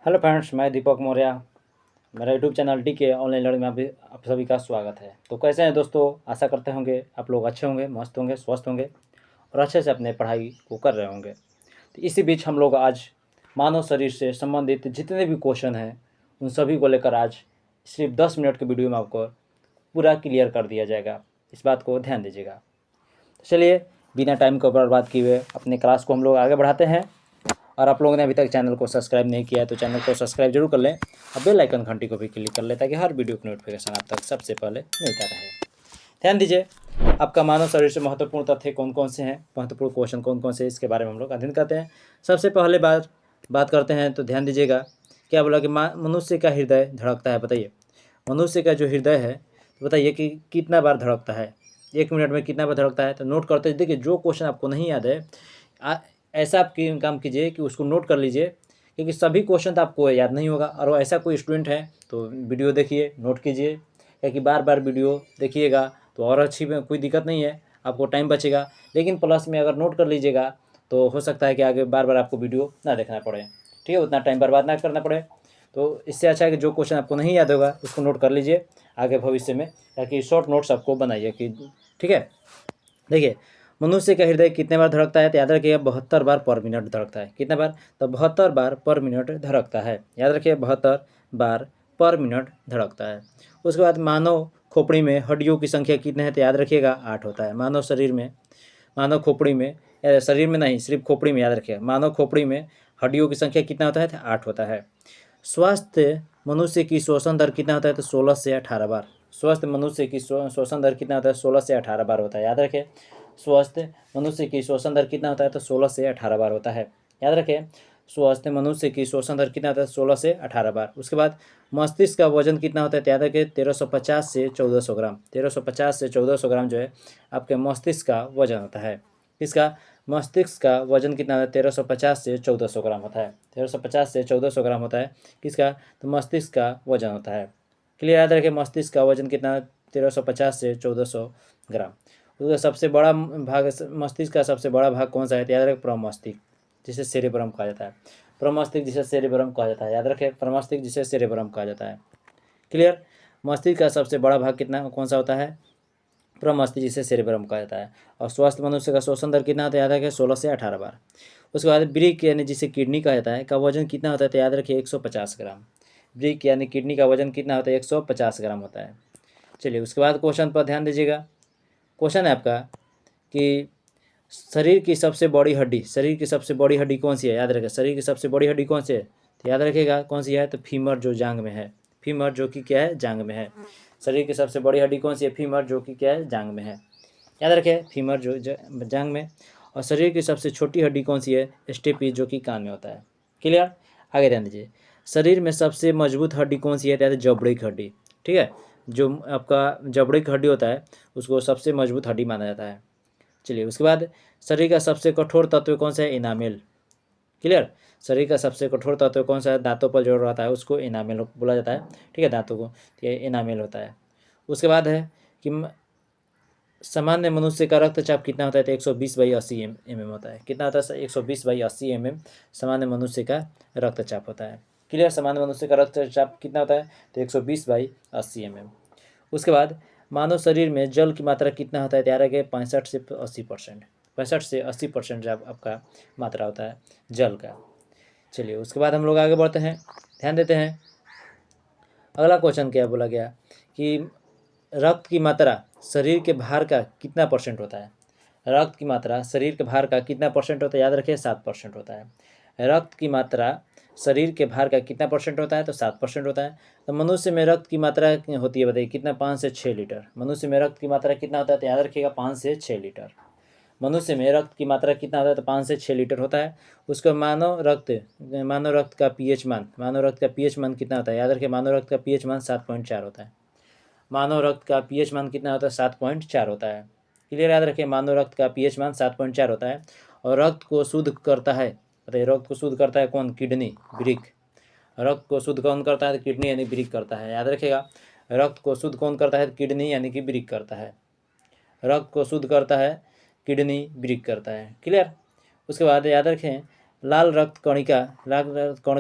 Hello friends, मैं दीपक मौर्य। मेरा YouTube channel D के ऑनलाइन लर्निंग में आप सभी का स्वागत है। तो कैसे हैं दोस्तों? आशा करते होंगे आप लोग अच्छे होंगे, मस्त होंगे, स्वस्थ होंगे और अच्छे से अपने पढ़ाई को कर रहे होंगे। तो इसी बीच हम लोग आज मानव शरीर से संबंधित जितने भी क्वेश्चन हैं उन सभी को लेकर आज सिर्फ 10 मिनट के वीडियो में आपको पूरा क्लियर कर दिया जाएगा। इस बात को ध्यान दीजिएगा। तो चलिए बिना टाइम को बर्बाद किए हुए अपने क्लास को हम लोग आगे बढ़ाते हैं। और आप लोगों ने अभी तक चैनल को सब्सक्राइब नहीं किया है तो चैनल को सब्सक्राइब जरूर कर लें और बेल आइकन घंटी को भी क्लिक कर लें ताकि हर वीडियो की नोटिफिकेशन आप तक सबसे पहले मिलता रहे। ध्यान दीजिए, आपका मानव शरीर से महत्वपूर्ण तथ्य कौन कौन से हैं, महत्वपूर्ण क्वेश्चन कौन कौन से, इसके बारे में हम लोग अध्ययन करते हैं। सबसे पहले बात करते हैं तो ध्यान दीजिएगा, क्या बोला कि मनुष्य का हृदय धड़कता है। बताइए मनुष्य का जो हृदय है तो बताइए कि कितना बार धड़कता है, 1 मिनट में कितना बार धड़कता है। तो नोट करते देखिए, जो क्वेश्चन आपको नहीं याद है ऐसा आप काम कीजिए कि उसको नोट कर लीजिए, क्योंकि सभी क्वेश्चन तो आपको याद नहीं होगा। और ऐसा कोई स्टूडेंट है तो वीडियो देखिए, नोट कीजिए, क्योंकि बार बार वीडियो देखिएगा तो और अच्छी में कोई दिक्कत नहीं है, आपको टाइम बचेगा। लेकिन प्लस में अगर नोट कर लीजिएगा तो हो सकता है कि आगे बार बार आपको वीडियो ना देखना पड़े, ठीक है, उतना टाइम बर्बाद ना करना पड़े। तो इससे अच्छा है कि जो क्वेश्चन आपको नहीं याद होगा उसको नोट कर लीजिए आगे भविष्य में, ताकि शॉर्ट नोट्स आपको बनाइए कि ठीक है। देखिए, मनुष्य का हृदय कितने बार धड़कता है तो याद रखिए 72 बार पर मिनट धड़कता है। कितने बार? तो 72 बार पर मिनट धड़कता है। याद रखिए 72 बार पर मिनट धड़कता है। उसके बाद मानव खोपड़ी में हड्डियों की संख्या कितने हैं तो याद रखिएगा 8 होता है। मानव शरीर में, मानव खोपड़ी में, शरीर में नहीं, सिर्फ खोपड़ी में याद रखिएगा, मानव खोपड़ी में हड्डियों की संख्या कितना होता है तो 8 होता है। स्वस्थ मनुष्य की श्वसन दर कितना होता है तो 16 से 18 बार। स्वस्थ मनुष्य की श्वसन दर कितना होता है? 16 से 18 बार होता है। याद रखें, स्वस्थ मनुष्य की श्वसन दर कितना होता है तो 16 से 18 बार होता है। याद रखें, स्वस्थ मनुष्य की श्वसन दर कितना होता है? 16 से 18 बार। उसके बाद मस्तिष्क का वजन कितना होता है? याद रखें 1350 से 1400 ग्राम। 1350 से 1400 ग्राम जो है आपके मस्तिष्क का वजन होता है। इसका मस्तिष्क का वजन कितना होता है? 1350 से 1400 ग्राम होता है। 1350 से 1400 ग्राम होता है किसका? तो मस्तिष्क का वजन होता है। क्लियर? याद रखें मस्तिष्क का वजन कितना? 1350 से 1400 ग्राम। उसका सबसे बड़ा भाग, मस्तिष्क का सबसे बड़ा भाग कौन सा है? याद रखें प्रमस्तिष्क, जिसे सेरेब्रम कहा जाता है। प्रमस्तिष्क जिसे सेरेब्रम कहा जाता है। याद रखें प्रमस्तिष्क जिसे सेरेब्रम कहा जाता है। क्लियर? मस्तिष्क का सबसे बड़ा भाग कितना कौन सा होता है? प्रमस्तिष्क जिसे सेरेब्रम कहा जाता है। और स्वस्थ मनुष्य का श्वसन दर कितना होता है? याद रखें 16 से 18 बार। उसके बाद ब्रिक यानी जिसे किडनी कहा जाता है का वजन कितना होता है? तो याद रखिए 150 ग्राम। ब्रिक यानी किडनी का वजन कितना होता है? 150 ग्राम होता है। चलिए उसके बाद क्वेश्चन पर ध्यान दीजिएगा। क्वेश्चन है आपका कि शरीर की सबसे बड़ी हड्डी, शरीर की सबसे बड़ी हड्डी कौन सी है? याद रखें शरीर की सबसे बड़ी हड्डी कौन सी है? तो याद रखिएगा कौन सी है? तो फीमर, जो जांग में है। फीमर जो कि क्या है? जांग में है। शरीर की सबसे बड़ी हड्डी कौन सी है? फीमर, जो कि क्या है? जांग में है। याद रखें फीमर जो जांग में। और शरीर की सबसे छोटी हड्डी कौन सी है? स्टेपी, जो कि कान में होता है। क्लियर? आगे ध्यान दीजिए, शरीर में सबसे मजबूत हड्डी कौन सी है? याद जबड़े की हड्डी। ठीक है, जो आपका जबड़े की हड्डी होता है उसको सबसे मजबूत हड्डी माना जाता है। चलिए उसके बाद शरीर का सबसे कठोर तत्व कौन सा है? इनामेल। क्लियर? शरीर का सबसे कठोर तत्व कौन सा है? दांतों पर जो रहता है उसको इनामेल बोला जाता है। ठीक है, दांतों को ये इनामेल होता है। उसके बाद है कि सामान्य मनुष्य का रक्तचाप कितना होता है? तो 120/80 mm होता है। कितना होता है? 120/80 mm सामान्य मनुष्य का रक्तचाप होता है। क्लियर? सामान्य मनुष्य का रक्तचाप कितना होता है? तो 120/80 mm। उसके बाद मानव शरीर में जल की मात्रा कितना होता है? तैयार है 65 से 80%। 65 से 80% जब आपका मात्रा होता है जल का। चलिए उसके बाद हम लोग आगे बढ़ते हैं, ध्यान देते हैं। अगला क्वेश्चन क्या बोला गया कि रक्त की मात्रा शरीर के भार का कितना परसेंट होता है? रक्त की मात्रा शरीर के भार का कितना परसेंट होता है? याद रखिए 7% होता है। रक्त की मात्रा शरीर के भार का कितना परसेंट होता है? तो 7% होता है। तो मनुष्य में रक्त की मात्रा होती है, बताइए कितना? 5 से 6 लीटर। मनुष्य में रक्त की मात्रा कितना होता है? तो याद रखिएगा 5 से 6 लीटर। मनुष्य में रक्त की मात्रा कितना होता है? तो 5 से 6 लीटर होता है। उसका मानव रक्त का पीएच मान, मानव रक्त का पीएच मान कितना होता है? याद रखिए मानव रक्त का पीएच मान 7.4 होता है। मानव रक्त का पीएच मान कितना होता है? 7.4 होता है। क्लियर? याद रखिए मानव रक्त का पीएच मान 7.4 होता है। और रक्त को शुद्ध करता है, बताइए रक्त को शुद्ध करता है कौन? किडनी, वृक्क। रक्त को शुद्ध कौन करता है? तो किडनी यानी वृक्क करता है। याद रखिएगा रक्त को शुद्ध कौन करता है? किडनी यानी कि वृक्क करता है। रक्त को शुद्ध करता है किडनी, वृक्क करता है। क्लियर? उसके बाद याद रखें लाल रक्त कण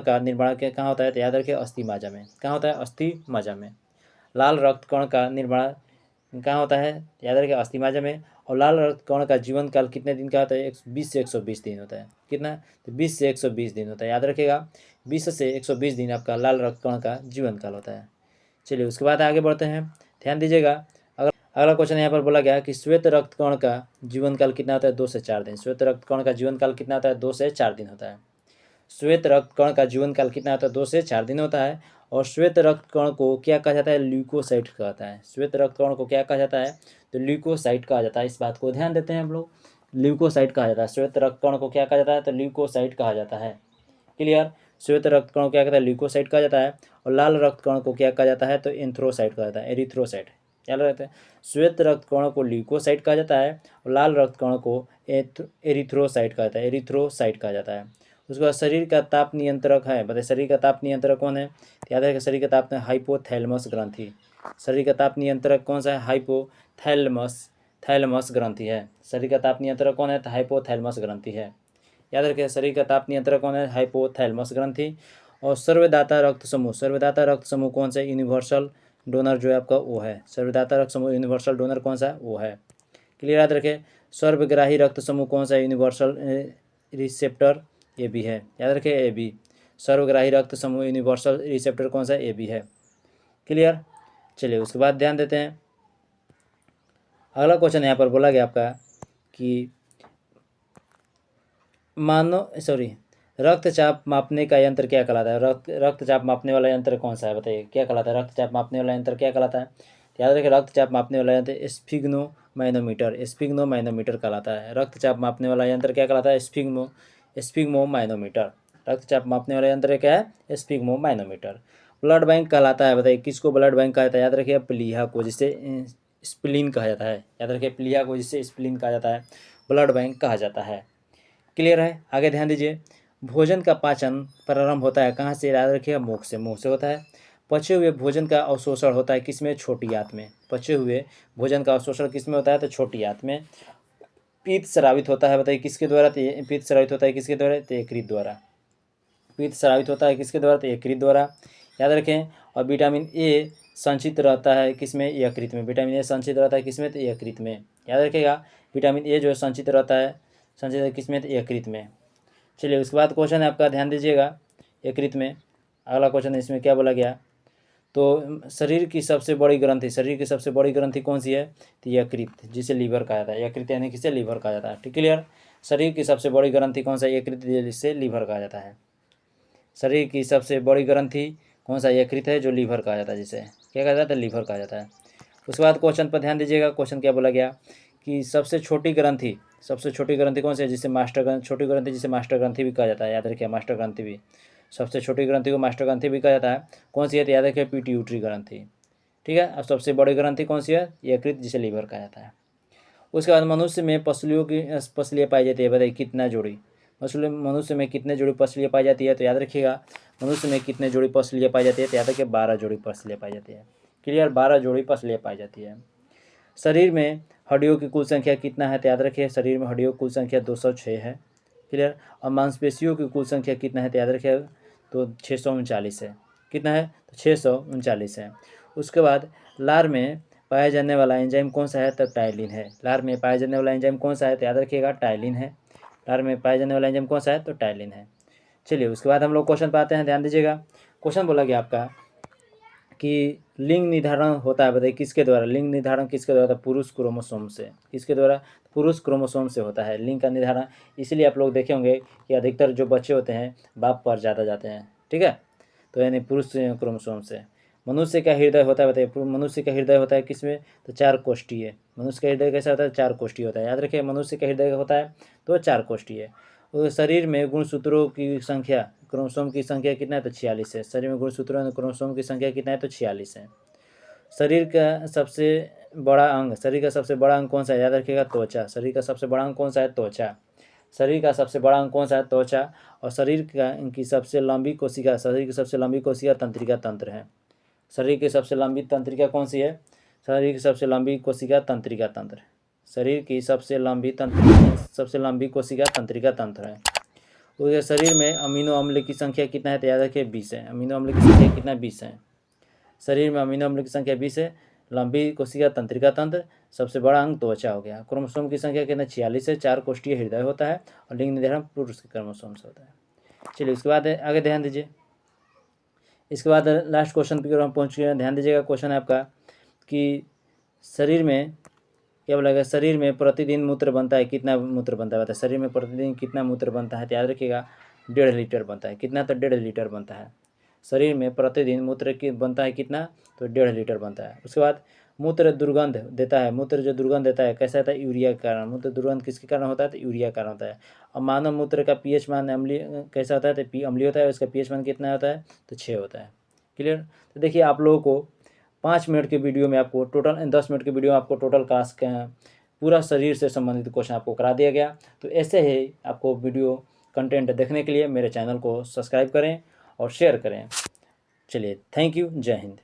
का निर्माण कहाँ होता है, तो याद रखिए अस्थि मज्जा में। कहाँ होता है, अस्थि मज्जा में। लाल रक्त कण का निर्माण कहाँ होता है, याद रखिए अस्थि मज्जा में। और लाल रक्त कण का जीवन काल कितने दिन का होता है, 20 से 120 दिन होता है। कितना, तो 20 से 120 दिन होता है, याद रखिएगा 20 से 120 दिन आपका लाल रक्त कण का जीवन काल होता है। चलिए उसके बाद आगे बढ़ते हैं, ध्यान दीजिएगा। अगला क्वेश्चन यहाँ पर बोला गया कि श्वेत रक्त कण का जीवन काल कितना होता है, 2 से 4 दिन। श्वेत रक्त कण का जीवन काल कितना होता है, 2 से 4 दिन होता है। श्वेत रक्त कण का जीवन काल कितना होता है, 2 से 4 दिन होता है। और श्वेत रक्त कण को क्या कहा जाता है, ल्यूकोसाइट कहता है। श्वेत रक्त कण को क्या कहा जाता है, तो ल्यूकोसाइट कहा जाता है। इस बात को ध्यान देते हैं हम लोग, ल्यूकोसाइट कहा जाता है। श्वेत रक्त कण को क्या कहा जाता है, तो ल्यूकोसाइट कहा जाता है। क्लियर, श्वेत रक्त कण को क्या कहता है, ल्यूकोसाइट कहा जाता है। और लाल रक्त कण को क्या कहा जाता है, तो एंथ्रोसाइट कहा जाता है, एरिथ्रोसाइट। याद रहता है, श्वेत रक्त कण को ल्यूकोसाइट कहा जाता है और लाल रक्त कण को एरिथ्रोसाइट कहा जाता है, एरिथ्रोसाइट कहा जाता है। उसके बाद शरीर का ताप नियंत्रक है, बताइए शरीर का ताप नियंत्रक कौन है, याद है कि शरीर का ताप हाइपोथैलेमस ग्रंथि। शरीर का ताप नियंत्रक कौन सा है, थैलेमस ग्रंथि है। शरीर का ताप नियंत्रक कौन है, तो हाइपोथैलेमस ग्रंथि है। याद रखिए शरीर का ताप नियंत्रक कौन है, हाइपोथैलेमस ग्रंथि। और सर्वदाता रक्त समूह कौन सा, यूनिवर्सल डोनर जो है आपका वो है। सर्वदाता रक्त समूह यूनिवर्सल डोनर कौन सा, वो है। क्लियर, याद रखें। सर्वग्राही रक्त समूह कौन सा, यूनिवर्सल रिसेप्टर ए बी है। याद रखें ए बी, सर्वग्राही रक्त समूह यूनिवर्सल रिसेप्टर कौन सा, ए बी है। क्लियर, चलिए उसके बाद ध्यान देते हैं। अगला क्वेश्चन यहाँ पर बोला गया आपका कि रक्तचाप मापने का यंत्र क्या कहलाता है। रक्तचाप मापने वाला यंत्र कौन सा है, बताइए क्या कहलाता है, रक्तचाप मापने वाला यंत्र क्या कहलाता है। याद रखिए रक्तचाप मापने वाला यंत्र स्फिग्नोमैनोमीटर कहलाता है। रक्तचाप मापने वाला यंत्र क्या कहलाता है, स्फिग्मोमैनोमीटर। रक्तचाप मापने वाला यंत्र क्या है, स्फिग्मोमैनोमीटर। ब्लड बैंक कहलाता है, बताइए किसको ब्लड बैंक कहा जाता है। याद रखिए प्लीहा को, जिसे स्प्लीन कहा जाता है। याद रखिए प्लीहा को, जिसे स्प्लीन कहा जाता है, ब्लड बैंक कहा जाता है। क्लियर है, आगे ध्यान दीजिए। भोजन का पाचन प्रारंभ होता है कहाँ से, याद रखिएगा मुख से होता है। पचे हुए भोजन का अवशोषण होता है किसमें, छोटी आंत में। पचे हुए भोजन का अवशोषण किसमें होता है, तो छोटी आंत में। पित्त स्रावित होता है, बताइए किसके द्वारा, पित्त स्रावित होता है किसके द्वारा, तो यकृत द्वारा। पित्त स्रावित होता है किसके द्वारा, तो यकृत द्वारा। याद रखें। और विटामिन ए संचित रहता है किसमें, यकृत में। विटामिन ए संचित रहता है किसमें, तो यकृत में। याद रखिएगा विटामिन ए जो है संचित रहता है किसमें, तो यकृत में। चलिए उसके बाद क्वेश्चन है आपका, ध्यान दीजिएगा यकृत में। अगला क्वेश्चन इसमें क्या बोला गया, तो शरीर की सबसे बड़ी ग्रंथि कौन सी है, तो यकृत, जिसे लीवर कहा जाता है। यकृत यानी किसे, लीवर कहा जाता है। ठीक, क्लियर। शरीर की सबसे बड़ी ग्रंथि कौन सा, यकृत, जिसे लीवर कहा जाता है। शरीर की सबसे बड़ी ग्रंथि कौन सा, यकृत है, जो लीवर कहा जाता है, जिसे क्या कहा जाता है, लीवर कहा जाता है। उसके बाद क्वेश्चन पर ध्यान दीजिएगा। क्वेश्चन क्या बोला गया कि सबसे छोटी ग्रंथि कौन सी है, जिसे छोटी ग्रंथि जिसे मास्टर ग्रंथि भी कहा जाता है। याद रखिए मास्टर ग्रंथि भी, सबसे छोटी ग्रंथि को मास्टर ग्रंथि भी कहा जाता है। कौन सी है, तो याद रखिए पिट्यूटरी ग्रंथि। ठीक है, अब सबसे बड़ी ग्रंथि कौन सी है, यकृत, जिसे लीवर कहा जाता है। उसके बाद मनुष्य में पसलियाँ पाई जाती है, बताइए कितना जोड़ी। मनुष्य में कितने जोड़ी पसलियाँ पाई जाती है, तो याद रखिएगा मनुष्य में कितने जोड़ी पसलियाँ पाई जाती है, तो याद रखिए 12 जोड़ी पसलियाँ पाई जाती है। क्लियर, 12 जोड़ी पसलियाँ पाई जाती है। शरीर में हड्डियों की कुल संख्या कितना है, तो याद रखिए शरीर में हड्डियों की कुल संख्या 206 है। क्लियर, और मांसपेशियों की कुल संख्या कितना है, तो याद रखिए तो 639 है। कितना है, तो 639 है। उसके बाद लार में पाया जाने वाला एंजाइम कौन सा है, तो टाइलिन है। लार में पाया जाने वाला एंजाइम कौन सा है, तो याद रखिएगा टाइलिन है। लार में पाया जाने वाला एंजाइम कौन सा है, तो टाइलिन है। चलिए उसके बाद हम लोग क्वेश्चन पर आते हैं, ध्यान दीजिएगा। क्वेश्चन बोला गया आपका कि लिंग निर्धारण होता है, बताइए किसके द्वारा। लिंग निर्धारण किसके द्वारा, पुरुष क्रोमोसोम से। किसके द्वारा, पुरुष क्रोमोसोम से होता है लिंग का निर्धारण। इसलिए आप लोग देखे होंगे कि अधिकतर जो बच्चे होते हैं बाप पर ज़्यादा जाते हैं। ठीक है, तो यानी पुरुष क्रोमोसोम से। मनुष्य का हृदय होता है, बताइए मनुष्य का हृदय होता है किसमें, तो 4 कोष्ठीय। मनुष्य का हृदय कैसा होता है, 4 कोष्ठीय होता है। याद रखिए मनुष्य का हृदय होता है तो 4 कोष्ठीय। शरीर में गुणसूत्रों की संख्या, क्रोमोसोम की संख्या कितना है, तो 46 है। शरीर में गुणसूत्रों क्रोमोसोम की संख्या कितना है, तो 46 है। शरीर का सबसे बड़ा अंग कौन सा है, याद रखिएगा त्वचा। शरीर का सबसे बड़ा अंग कौन सा है, त्वचा। शरीर का सबसे बड़ा अंग कौन सा है, त्वचा। और शरीर की सबसे लंबी कोशिका तंत्रिका तंत्र है। शरीर की सबसे लंबी तंत्रिका कौन सी है, शरीर की सबसे लंबी कोशिका तंत्रिका तंत्र। शरीर की सबसे लंबी कोशिका तंत्रिका तंत्र है। उसके शरीर में अमीनो अम्ल की संख्या कितना है तो याद रखिए 20 है। अमीनो अम्ल की संख्या कितना 20 है। शरीर में अमीनो अम्ल की संख्या 20 है। लंबी कोशिका तंत्रिका तंत्र, सबसे बड़ा अंग त्वचा हो गया। क्रोमोसोम की संख्या कितना 46 है। 4 कोष्ठीय हृदय होता है और लिंग निर्धारण पुरुष के क्रोमोसोम से होता है। चलिए उसके बाद आगे ध्यान दीजिए। इसके बाद लास्ट क्वेश्चन पर हम पहुँच गए हैं। ध्यान दीजिएगा, क्वेश्चन है आपका कि शरीर में क्या बोला, शरीर में प्रतिदिन मूत्र बनता है, कितना मूत्र बनता है, शरीर में प्रतिदिन कितना मूत्र बनता है तो याद रखिएगा 1.5 लीटर बनता है। कितना तो 1.5 लीटर बनता है। शरीर में प्रतिदिन मूत्र की बनता है कितना तो 1.5 लीटर बनता है। उसके बाद मूत्र दुर्गंध देता है। मूत्र जो दुर्गंध देता है कैसा होता है, यूरिया के कारण। मूत्र दुर्गंध किसके कारण होता है तो यूरिया के कारण होता है। और मानव मूत्र का पीएच मान अम्लीय कैसा होता है तो अम्लीय होता है। उसका पीएच मान कितना होता है तो 6 होता है। क्लियर। तो देखिए आप लोगों को 5 मिनट के वीडियो में आपको टोटल 10 मिनट के वीडियो में आपको टोटल क्लास पूरा शरीर से संबंधित क्वेश्चन आपको करा दिया गया। तो ऐसे ही आपको वीडियो कंटेंट देखने के लिए मेरे चैनल को सब्सक्राइब करें और शेयर करें। चलिए, थैंक यू, जय हिंद।